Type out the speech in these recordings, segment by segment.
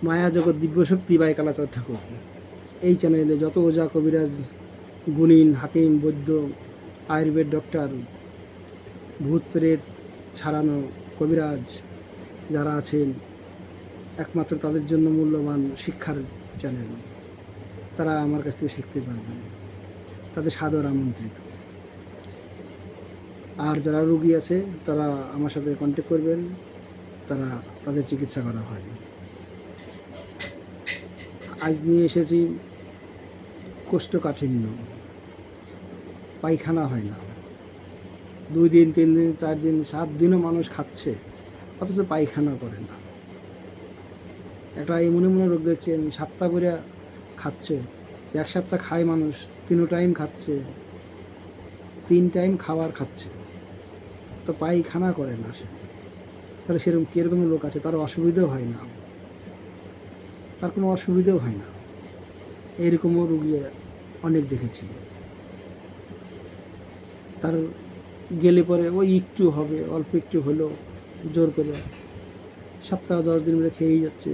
মায়া জগৎ দিব্যশক্তি বাই কালাচাঁদ ঠাকুর। এই চ্যানেলে যত ওঝা কবিরাজ, গুণিন, হাকিম, বৈদ্য, আয়ুর্বেদ ডক্টর, ভূত প্রেত ছাড়ানো কবিরাজ যারা আছেন, একমাত্র তাদের জন্য মূল্যবান শিক্ষার চ্যানেল। তারা আমার কাছ থেকে শিখতে পারবেন, তাদের সাদর আমন্ত্রিত। আর যারা রুগী আছে তারা আমার সাথে কন্ট্যাক্ট করবেন, তাদের চিকিৎসা করা হয়। আজ নিয়ে এসেছি কোষ্ঠকাঠিন্য, পায়খানা হয় না, 2 দিন 3 দিন 4 দিন 7 দিনও মানুষ খাচ্ছে, অথচ পায়খানা করে না। একটা এমন রোগ দেখছেন 7 সপ্তাহ করে খাচ্ছে, 1 সপ্তাহ খায় মানুষ, 3 টাইম খাচ্ছে, 3 টাইম খাবার খাচ্ছে, তো পায়খানা করে না সে। তাহলে সেরকম কীরকম লোক আছে, তার অসুবিধাও হয় না, তার কোনো অসুবিধাও হয় না। এইরকমও রুগী অনেক দেখেছি। তার গেলে পরে ওই একটু হবে, অল্প একটু হলেও জোর করে সপ্তাহ 10 দিন ধরে খেয়েই যাচ্ছে,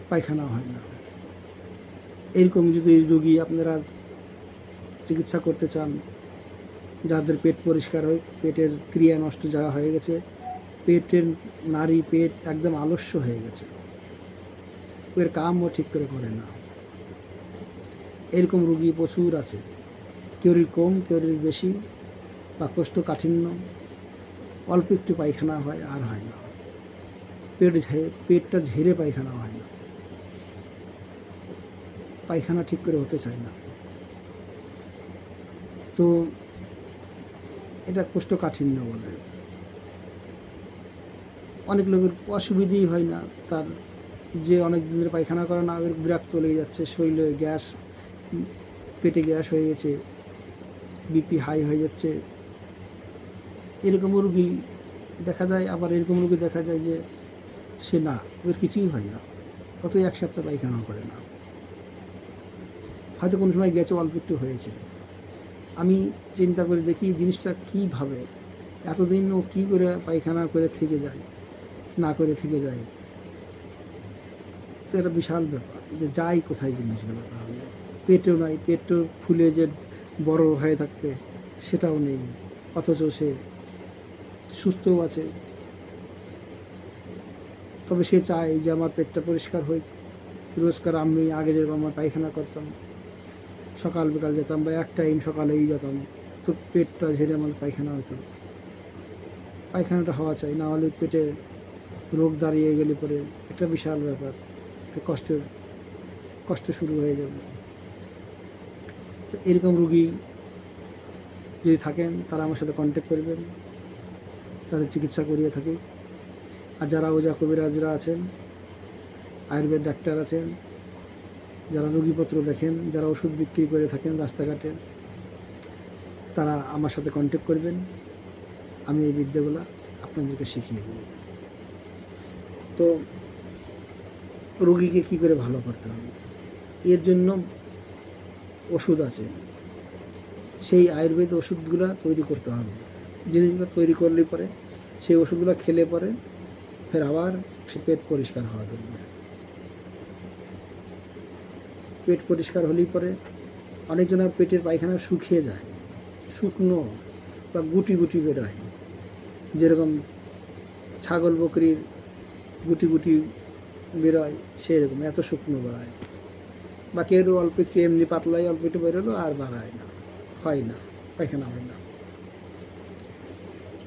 পায়খানা হয় না। এরকম যদি রুগী আপনারা চিকিৎসা করতে চান, যাদের পেট পরিষ্কার হয়, পেটের ক্রিয়া নষ্ট যাওয়া হয়ে গেছে, পেটের নাড়ি পেট একদম আলস্য হয়ে গেছে, এর কামও ঠিক করে করে না, এরকম রুগী প্রচুর আছে। কেউর কম, কেউর বেশি, বা কোষ্ঠকাঠিন্য, অল্প একটু পায়খানা হয় আর হয় না, পেটটা ঝেড়ে পায়খানা হয় না, পায়খানা ঠিক করে হতে চায় না। তো এটা কোষ্ঠকাঠিন্য বলে। অনেক লোকের অসুবিধেই হয় না, তার যে অনেক দিন ধরে পায়খানা করে না, ওর বিরক্ত লেগে যাচ্ছে, শরীরে গ্যাস, পেটে গ্যাস হয়ে গেছে, বিপি হাই হয়ে যাচ্ছে, এরকম রুগী দেখা যায়। আবার এরকম রুগী দেখা যায় যে সে না, ওর কিছুই হয় না, অত 1 সপ্তাহ পায়খানা করে না, হয়তো কোনো সময় গেছে, অল্প একটু হয়েছে। আমি চিন্তা করে দেখি জিনিসটা কীভাবে এতদিন ও কী করে পায়খানা করে থেকে যায়, না করে থেকে যায়। তো এটা বিশাল ব্যাপার, যে যাই কোথায় জিনিসগুলো, তাহলে পেটও নাই, পেটও ফুলে যে বড় হয়ে থাকবে সেটাও নেই, অথচ সে সুস্থও আছে। তবে সে চায় যে আমার পেটটা পরিষ্কার হোক। রোজকার আমি আগে যেরকম আমার পায়খানা করতাম, সকাল বিকাল যেতাম, বা 1 টাইম সকালেই যেতাম, তো পেটটা ঝেড়ে আমার পায়খানা হতো। পায়খানাটা হওয়া চাই, না হলে পেটে রোগ দাঁড়িয়ে গেলে পরে একটা বিশাল ব্যাপার, কষ্ট শুরু হয়ে যাবে। তো এরকম রুগী যদি থাকেন, তারা আমার সাথে কন্ট্যাক্ট করবেন, তাদের চিকিৎসা করিয়ে থাকি। আর যারা ওঝা কবিরাজরা আছেন, আয়ুর্বেদ ডাক্তার আছেন, যারা রোগীপত্র দেখেন, যারা ওষুধ বিক্রি করে থাকেন রাস্তাঘাটে, তারা আমার সাথে কন্ট্যাক্ট করবেন, আমি এই বিদ্যাগুলো আপনাদেরকে শিখিয়ে দেব। তো রোগীকে কী করে ভালো করতে হবে, এর জন্য ওষুধ আছে, সেই আয়ুর্বেদ ওষুধগুলো তৈরি করতে হবে। জিনিসগুলো তৈরি করলে পরে সেই ওষুধগুলো খেলে পরে ফের আবার সে পেট পরিষ্কার হওয়া দরকার। পেট পরিষ্কার হলেই পরে অনেকজনের পেটের পায়খানা শুকিয়ে যায়, শুকনো বা গুটি গুটি বেরোয়, যেরকম ছাগল বকরির গুটি গুটি বেরোয় সেরকম এত শুকনো বেরোয়। বা কেউ অল্প একটু এমনি পাতলাই অল্প একটু বেরোলো আর বাড়ায় না, হয় না, পায়খানা হয় না।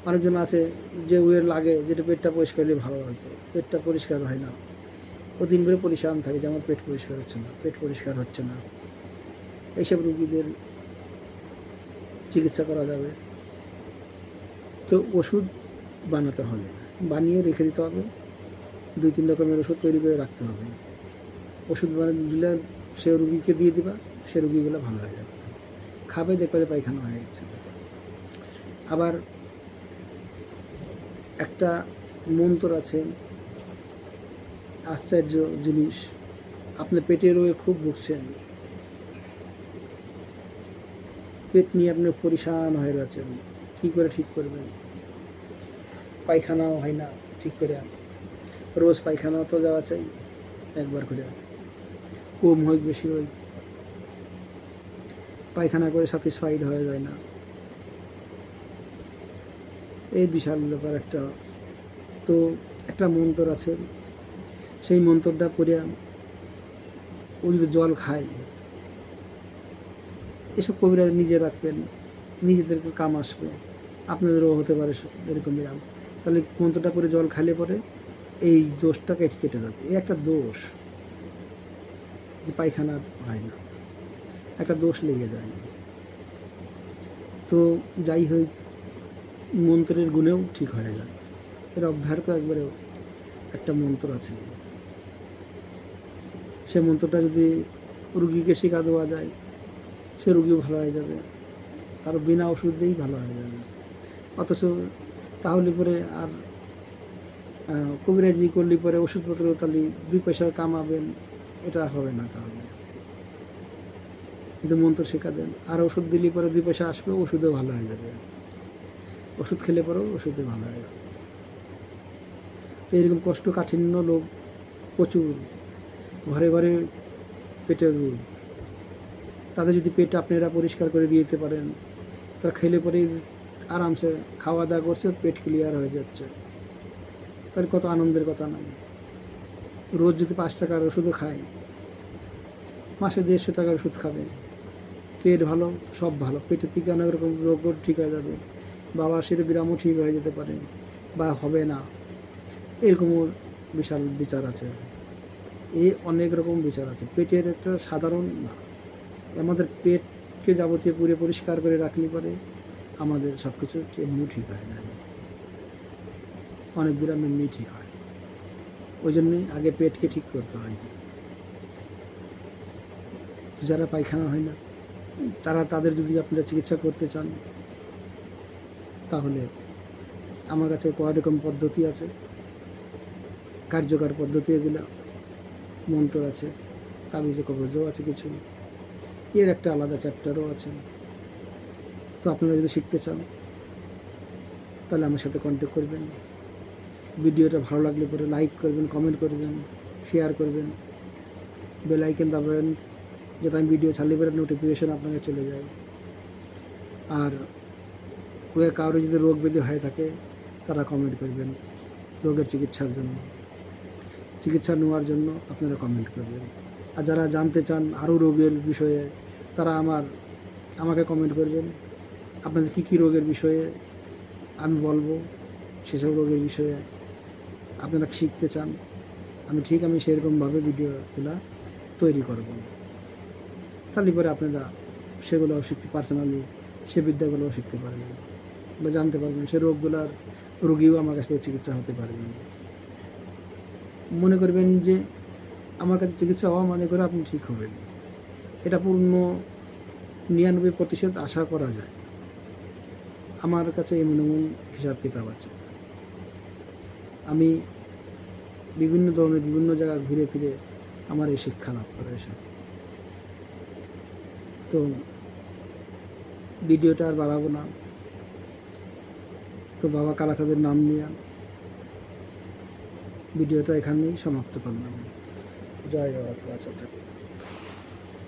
অনেকজন আছে যে ওয়ের লাগে, যেটা পেটটা পরিষ্কার হলে ভালো হতো, পেটটা পরিষ্কার হয় না, ও দিন ভরে পরিশ্রম থাকে যে আমার পেট পরিষ্কার হচ্ছে না, পেট পরিষ্কার হচ্ছে না। এইসব রুগীদের চিকিৎসা করা যাবে। তো ওষুধ বানাতে হবে, বানিয়ে রেখে দিতে হবে, 2-3 রকমের ওষুধ তৈরি করে রাখতে হবে। ওষুধ বানিয়ে দিলে সে রুগীকে দিয়ে দিবা, সে রুগীগুলো ভালো হয়ে যাবে, খাবে, দেখবে যে পায়খানা হয়ে গেছে। আবার একটা মন্ত্র আছে, আশ্চর্য জিনিস, আপনি পেটের রোগে খুব ভুগছেন, পেট নিয়ে আপনি পরিশান হয়ে যাচ্ছেন, কী করে ঠিক করবেন, পায়খানাও হয় না ঠিক করে, রোজ পায়খানা তো যাওয়া চাই একবার করে, কম হোক বেশি হোক, পায়খানা করে স্যাটিসফাইড হয়ে যায় না, এই বিশাল ব্যাপার একটা। তো একটা মন্ত্র আছে, সেই মন্ত্রটা পড়ে ও যদি জল খায়, এসব কবিরা নিজে রাখবেন, নিজেদেরকে কাম আসবে, আপনাদেরও হতে পারে এরকম ব্যায়াম। তাহলে মন্ত্রটা করে জল খাইলে পরে এই দোষটা কেটে যাবে। এই একটা দোষ যে পায়খানা হয় না, একটা দোষ লেগে যায়। তো যাই হোক, মন্ত্রের গুণেও ঠিক হয়ে যায়। এর অভ্যার্থ একবারে একটা মন্ত্র আছে, সে মন্ত্রটা যদি রুগীকে শেখা দেওয়া যায়, সে রুগীও ভালো হয়ে যাবে, তার বিনা ওষুধ দিয়েই ভালো হয়ে যাবে। অথচ তাহলে পরে আর কবিরাজি করলে পরে ওষুধপত্র তাহলে 2 পয়সা কামাবেন, এটা হবে না। তাহলে যদি মন্ত্র শেখা দেন আর ওষুধ দিলে পরে 2 পয়সা আসবে, ওষুধেও ভালো হয়ে যাবে, ওষুধ খেলে পরেও ওষুধে ভালো হয়ে যাবে। তো এরকম কষ্টকাঠিন্য লোক প্রচুর, ঘরে ঘরে পেটের রোগ, তাদের যদি পেট আপনারা পরিষ্কার করে দিয়ে দিতে পারেন, তারা খেলে পরেই আরামসে খাওয়া দাওয়া করছে, পেট ক্লিয়ার হয়ে যাচ্ছে, তার কত আনন্দের কথা নয়। রোজ যদি 5 টাকার ওষুধও খায়, মাসে 150 টাকার ওষুধ খাবে, পেট ভালো, সব ভালো, পেটের থেকে অনেক রকম রোগও ঠিক হয়ে যাবে, বাবাসের বিরামও ঠিক হয়ে যেতে পারে বা হবে না, এরকমও বিশাল বিচার আছে। অনেক রকম বিচার আছে। পেটের একটা সাধারণ না, আমাদের পেটকে যাবতীয় পুরো পরিষ্কার করে রাখলে পরে আমাদের সব কিছু এমনি ঠিক হয়ে যায়, অনেক বিরাম এমনি ঠিক হয়। ওই জন্যই আগে পেটকে ঠিক করতে হয়। যারা পায়খানা হয় না, তাদের যদি আপনারা চিকিৎসা করতে চান, তাহলে আমার কাছে কয়েক রকম পদ্ধতি আছে, কার্যকর পদ্ধতি। এগুলো মন্ত্র আছে, তাবিজে কবজও আছে কিছু, এর একটা আলাদা চ্যাপ্টারও আছে। তো আপনারা যদি শিখতে চান, তাহলে আমার সাথে কন্ট্যাক্ট করবেন। ভিডিওটা ভালো লাগলে পরে লাইক করবেন, কমেন্ট করবেন, শেয়ার করবেন, বেল আইকন দাবাবেন, যাতে আমি ভিডিও ছাড়লে পরে নোটিফিকেশন আপনাকে চলে যায়। আর কারো যদি রোগ ব্যাধি হয়ে থাকে, তারা কমেন্ট করবেন রোগের চিকিৎসার জন্য, চিকিৎসা নেওয়ার জন্য আপনারা কমেন্ট করবেন। আর যারা জানতে চান আরও রোগের বিষয়ে, তারা আমাকে কমেন্ট করবেন, আপনাদের কী কী রোগের বিষয়ে আমি বলবো, সেসব রোগের বিষয়ে আপনারা শিখতে চান, আমি সেরকমভাবে ভিডিওগুলো তৈরি করব। তাহলে পরে আপনারা সেগুলোও শিখতে, পার্সোনালি সে বিদ্যাগুলোও শিখতে পারবেন বা জানতে পারবেন, সে রোগীও আমার কাছ থেকে চিকিৎসা হতে পারবেন। মনে করবেন যে আমার কাছে চিকিৎসা হওয়া মানে করে আপনি ঠিক হবেন, এটা পূর্ণ 99% আশা করা যায়। আমার কাছে এমন হিসাব কিতাব আছে, আমি বিভিন্ন ধরনের বিভিন্ন জায়গায় ঘুরে ফিরে আমার এই শিক্ষা লাভ করা এসে। তো ভিডিওটা আর বাড়াবো না, তো বাবা কালাচাঁদের নাম নিয়ে ভিডিওটা এখানেই সমাপ্ত করলাম। জয় বাবা কালাচাঁদ।